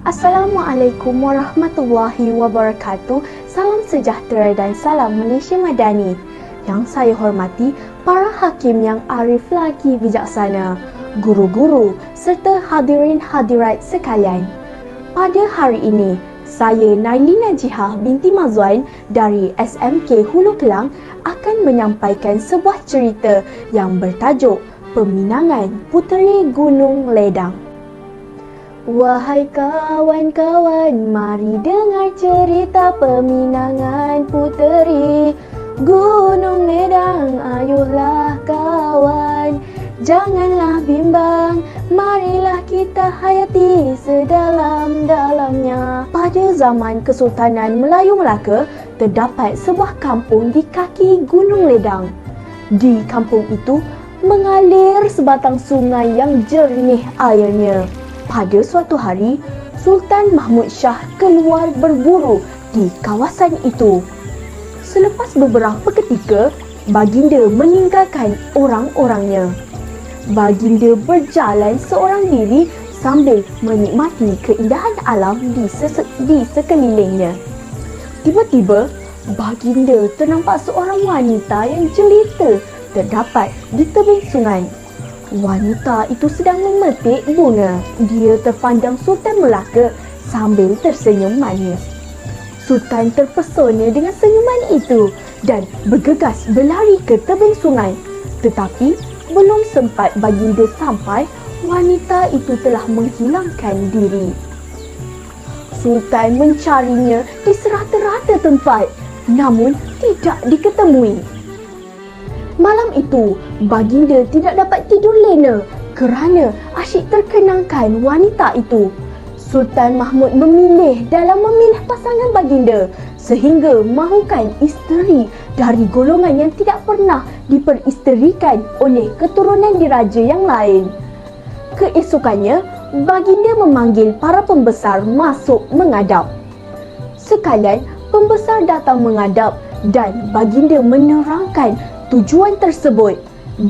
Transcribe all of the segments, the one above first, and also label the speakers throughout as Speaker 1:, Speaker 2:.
Speaker 1: Assalamualaikum warahmatullahi wabarakatuh. Salam sejahtera dan salam Malaysia Madani. Yang saya hormati para hakim yang arif lagi bijaksana, guru-guru serta hadirin hadirat sekalian. Pada hari ini, saya Nailina Jihah binti Mazwan dari SMK Hulu Kelang akan menyampaikan sebuah cerita yang bertajuk Peminangan Puteri Gunung Ledang. Wahai kawan-kawan, mari dengar cerita peminangan puteri Gunung Ledang. Ayuhlah kawan, janganlah bimbang, marilah kita hayati sedalam-dalamnya. Pada zaman Kesultanan Melayu Melaka, terdapat sebuah kampung di kaki Gunung Ledang. Di kampung itu mengalir sebatang sungai yang jernih airnya. Pada suatu hari, Sultan Mahmud Shah keluar berburu di kawasan itu. Selepas beberapa ketika, baginda meninggalkan orang-orangnya. Baginda berjalan seorang diri sambil menikmati keindahan alam di sekelilingnya. Tiba-tiba, baginda ternampak seorang wanita yang jelita terdapat di tebing sungai. Wanita itu sedang memetik bunga. Dia terpandang Sultan Melaka sambil tersenyum manis. Sultan terpesona dengan senyuman itu dan bergegas berlari ke tebing sungai. Tetapi belum sempat baginda sampai, wanita itu telah menghilangkan diri. Sultan mencarinya di serata-rata tempat, namun tidak diketemui. Malam itu, baginda tidak dapat tidur lena kerana asyik terkenangkan wanita itu. Sultan Mahmud memilih dalam memilih pasangan baginda sehingga mahukan isteri dari golongan yang tidak pernah diperisterikan oleh keturunan diraja yang lain. Keesokannya, baginda memanggil para pembesar masuk menghadap. Sekalian, pembesar datang menghadap dan baginda menerangkan tujuan tersebut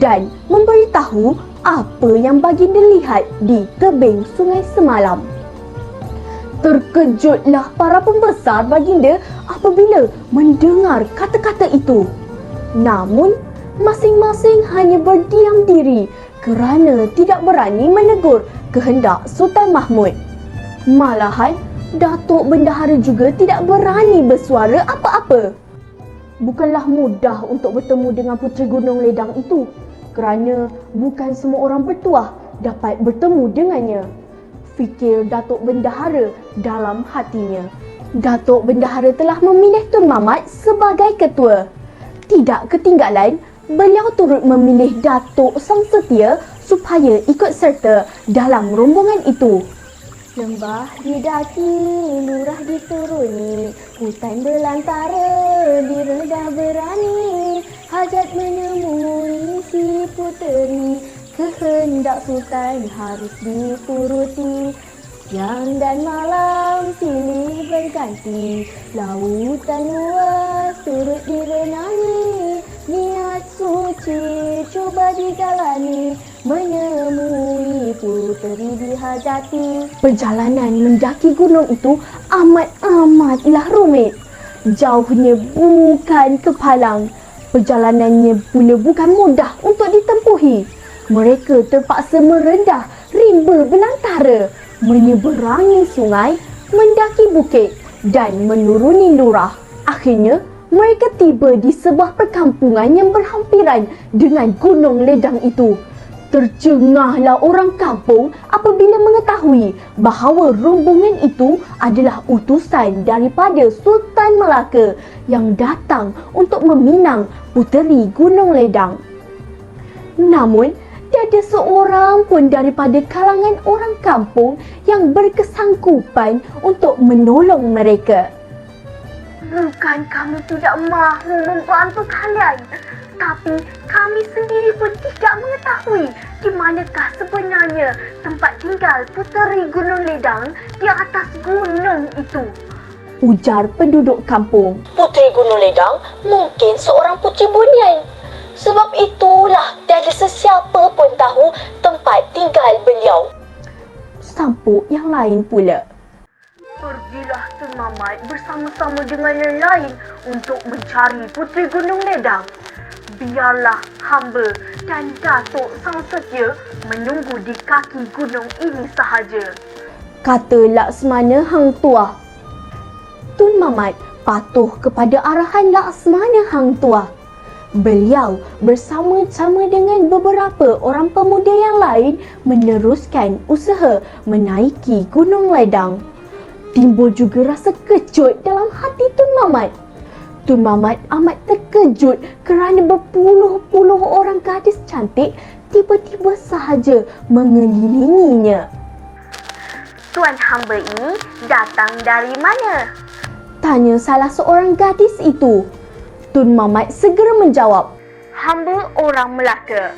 Speaker 1: dan memberitahu apa yang baginda lihat di tebing sungai semalam. Terkejutlah para pembesar baginda apabila mendengar kata-kata itu. Namun, masing-masing hanya berdiam diri kerana tidak berani menegur kehendak Sultan Mahmud. Malahan, Datuk Bendahara juga tidak berani bersuara apa-apa. Bukanlah mudah untuk bertemu dengan Puteri Gunung Ledang itu kerana bukan semua orang bertuah dapat bertemu dengannya, fikir Datuk Bendahara dalam hatinya. Datuk Bendahara telah memilih Tun Mamat sebagai ketua. Tidak ketinggalan, beliau turut memilih Datuk Sang Setia supaya ikut serta dalam rombongan itu. Lembah didaki, lurah dituruni, hutan belantara, diredah berani, hajat menemui si puteri, kehendak sultan harus dituruti. Siang dan malam silih berganti, lautan luas turut direnangi, niat suci cuba dijalani, menemui puteri dihajati. Perjalanan mendaki gunung itu amatlah rumit. Jauhnya bukan kepalang. Perjalanannya pula bukan mudah untuk ditempuhi. Mereka terpaksa merendah rimba belantara, menyeberangi sungai, mendaki bukit dan menuruni lurah. Akhirnya, mereka tiba di sebuah perkampungan yang berhampiran dengan Gunung Ledang itu. Tercengahlah orang kampung apabila mengetahui bahawa rombongan itu adalah utusan daripada Sultan Melaka yang datang untuk meminang puteri Gunung Ledang. Namun, tiada seorang pun daripada kalangan orang kampung yang berkesanggupan untuk menolong mereka. Bukan kami tidak mahu membantu kalian, tapi kami sendiri pun tidak mengetahui di manakah sebenarnya tempat tinggal Puteri Gunung Ledang di atas gunung itu, ujar penduduk kampung. Puteri Gunung Ledang mungkin seorang puteri bunian. Sebab itulah tiada sesiapa pun tahu tempat tinggal beliau, sampuk yang lain pula. Pergilah Tun Mamat bersama-sama dengan yang lain untuk mencari Puteri Gunung Ledang. Biarlah hamba dan Datuk Sang Setia menunggu di kaki gunung ini sahaja, kata Laksmana Hang Tuah. Tun Mamat patuh kepada arahan Laksmana Hang Tuah. Beliau bersama-sama dengan beberapa orang pemuda yang lain meneruskan usaha menaiki Gunung Ledang. Timbul juga rasa kejut dalam hati Tun Mamat. Tun Mamat amat terkejut kerana berpuluh-puluh orang gadis cantik tiba-tiba sahaja mengelilinginya.
Speaker 2: Tuan hamba ini datang dari mana?
Speaker 1: Tanya salah seorang gadis itu. Tun Mamat segera menjawab,
Speaker 2: Hamba orang Melaka,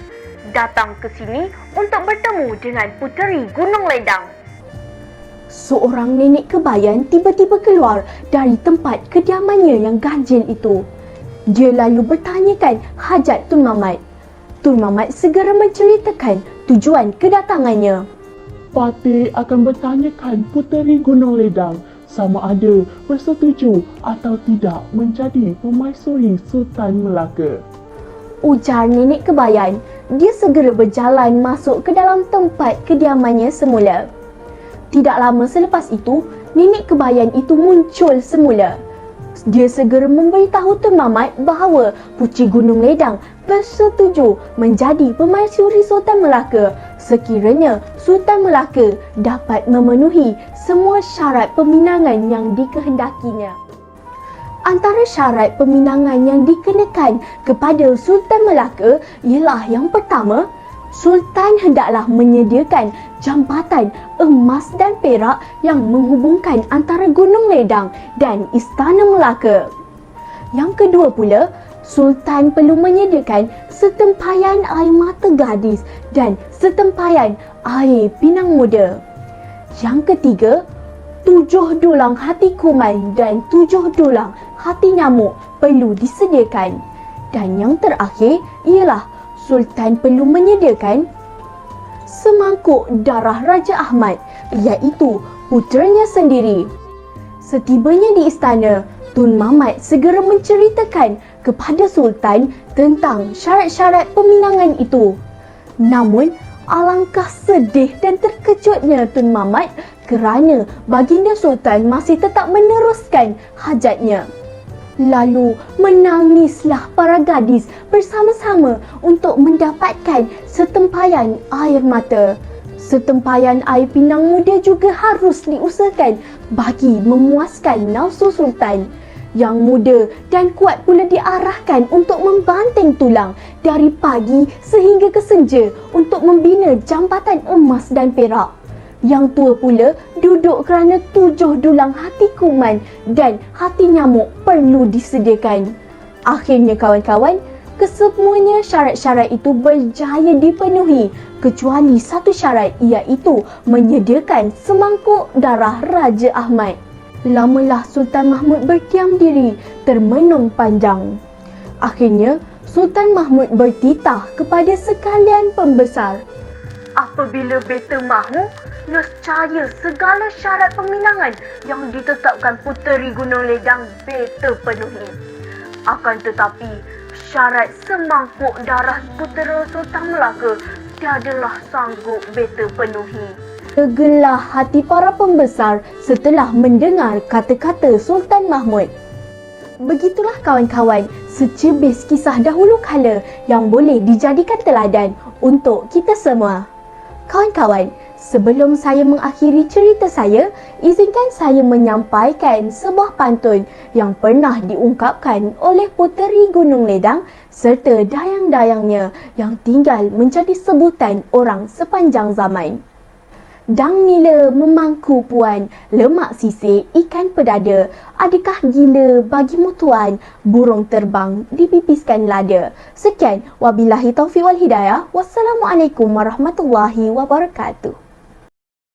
Speaker 2: datang ke sini untuk bertemu dengan Puteri Gunung Ledang.
Speaker 1: Seorang nenek kebayan tiba-tiba keluar dari tempat kediamannya yang ganjil itu. Dia lalu bertanyakan hajat Tun Mamat. Tun Mamat segera menceritakan tujuan kedatangannya.
Speaker 3: Patih akan bertanyakan Puteri Gunung Ledang sama ada bersetuju atau tidak menjadi permaisuri Sultan Melaka.
Speaker 1: Ujar nenek kebayan. Dia segera berjalan masuk ke dalam tempat kediamannya semula. Tidak lama selepas itu, nenek kebayan itu muncul semula. Dia segera memberitahu Tun Mamat bahawa Puteri Gunung Ledang bersetuju menjadi permaisuri Sultan Melaka sekiranya Sultan Melaka dapat memenuhi semua syarat peminangan yang dikehendakinya. Antara syarat peminangan yang dikenakan kepada Sultan Melaka ialah yang pertama, Sultan hendaklah menyediakan jambatan emas dan perak yang menghubungkan antara Gunung Ledang dan Istana Melaka. Yang kedua pula, Sultan perlu menyediakan setempayan air mata gadis dan setempayan air pinang muda. Yang ketiga, 7 dulang hati kuman dan 7 dulang hati nyamuk perlu disediakan. Dan yang terakhir ialah Sultan perlu menyediakan semangkuk darah Raja Ahmad, iaitu puteranya sendiri. Setibanya di istana, Tun Mamat segera menceritakan kepada Sultan tentang syarat-syarat peminangan itu. Namun, alangkah sedih dan terkejutnya Tun Mamat kerana baginda Sultan masih tetap meneruskan hajatnya. Lalu menangislah para gadis bersama-sama untuk mendapatkan setempayan air mata. Setempayan air pinang muda juga harus diusahakan bagi memuaskan nafsu Sultan. Yang muda dan kuat pula diarahkan untuk membanting tulang dari pagi sehingga ke senja untuk membina jambatan emas dan perak. Yang tua pula duduk kerana 7 dulang hati kuman dan hati nyamuk perlu disediakan. Akhirnya kawan-kawan, kesemuanya syarat-syarat itu berjaya dipenuhi kecuali satu syarat, iaitu menyediakan semangkuk darah Raja Ahmad. Lamalah Sultan Mahmud berdiam diri termenung panjang. Akhirnya Sultan Mahmud bertitah kepada sekalian pembesar.
Speaker 2: Apabila beta mahu, nescaya segala syarat peminangan yang ditetapkan Puteri Gunung Ledang beta penuhi. Akan tetapi, syarat semangkuk darah putera Sultan Melaka tiadalah sanggup beta penuhi.
Speaker 1: Legalah hati para pembesar setelah mendengar kata-kata Sultan Mahmud. Begitulah kawan-kawan, secebis kisah dahulu kala yang boleh dijadikan teladan untuk kita semua. Kawan-kawan, sebelum saya mengakhiri cerita saya, izinkan saya menyampaikan sebuah pantun yang pernah diungkapkan oleh Puteri Gunung Ledang serta dayang-dayangnya yang tinggal menjadi sebutan orang sepanjang zaman. Dang nila memangku puan, lemak sisik ikan pedada. Adakah gila bagimu tuan, burung terbang dipipiskan lada. Sekian, wabillahi taufiq wal hidayah. Wassalamualaikum warahmatullahi wabarakatuh.